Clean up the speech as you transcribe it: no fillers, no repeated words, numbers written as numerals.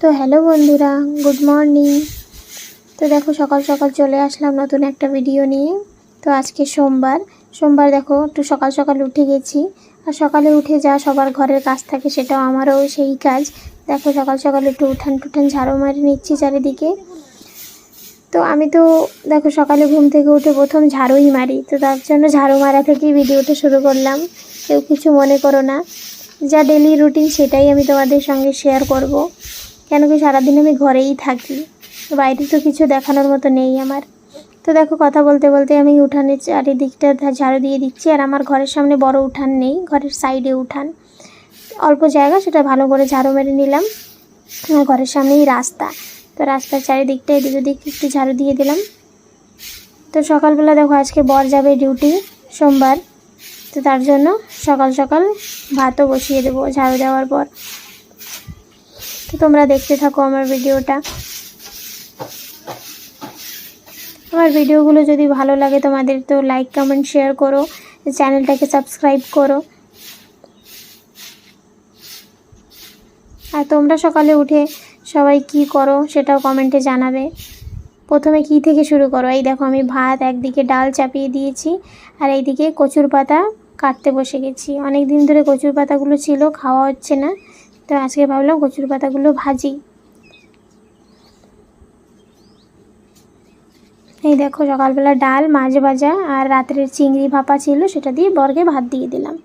তো হ্যালো বন্ধুরা, good morning. তো দেখো সকাল সকাল চলে আসলাম নতুন একটা ভিডিও নিয়ে। তো আজকে সোমবার দেখো একটু সকাল সকাল উঠে গেছি। আর সকালে উঠে যা সবার ঘরের কাজ থাকে সেটাও আমারও সেই কাজ। দেখো সকাল সকাল একটু উঠান ঝাড়ু মারি নিচ্ছি চারিদিকে। তো আমি তো দেখো সকালে ঘুম থেকে উঠে প্রথম ঝাড়ুই মারি, তো তার জন্য ঝাড়ু মারা থেকেই ভিডিওটা শুরু করলাম। কেউ কিছু মনে করো না, যা ডেলি রুটিন সেটাই আমি তোমাদের সঙ্গে শেয়ার করব। কেন কি সারাদিন আমি ঘরেই থাকি, বাইরে তো কিছু দেখানোর মতো নেই আমার। তো দেখো কথা বলতে বলতে আমি উঠানের চারিদিকটা ঝাড়ু দিয়ে দিচ্ছি। আর আমার ঘরের সামনে বড় উঠান নেই, ঘরের সাইডে উঠান, অল্প জায়গা, সেটা ভালো করে ঝাড়ু মেরে নিলাম। আমার ঘরের সামনেই রাস্তা, তো রাস্তার চারিদিকটা এদিক ওদিক একটু ঝাড়ু দিয়ে দিলাম। তো সকালবেলা দেখো আজকে বর যাবে ডিউটি, সোমবার, তো তার জন্য সকাল সকাল ভাতও বসিয়ে দেবো ঝাড়ু দেওয়ার পর। তো তোমরা দেখতে থাকো আমার ভিডিওটা। আমার ভিডিওগুলো যদি ভালো লাগে তোমাদের তো লাইক কমেন্ট শেয়ার করো, চ্যানেলটাকে সাবস্ক্রাইব করো। আর তোমরা সকালে উঠে সবাই কি করো সেটাও কমেন্টে জানাবে। প্রথমে কি থেকে শুরু করো? এই দেখো আমি ভাত, একদিকে ডাল চাপিয়ে দিয়েছি, আর এইদিকে কচুর পাতা কাটতে বসে গেছি। অনেক দিন ধরে কচুর পাতাগুলো ছিল, খাওয়া হচ্ছে না, তো আজকে ভাবলাম কচুর পাতাগুলো ভাজি। এই দেখো সকালবেলা ডাল, মাছ ভাজা আর রাত্রের চিংড়ি ভাপা ছিল, সেটা দিয়ে বরকে ভাত দিয়ে দিলাম।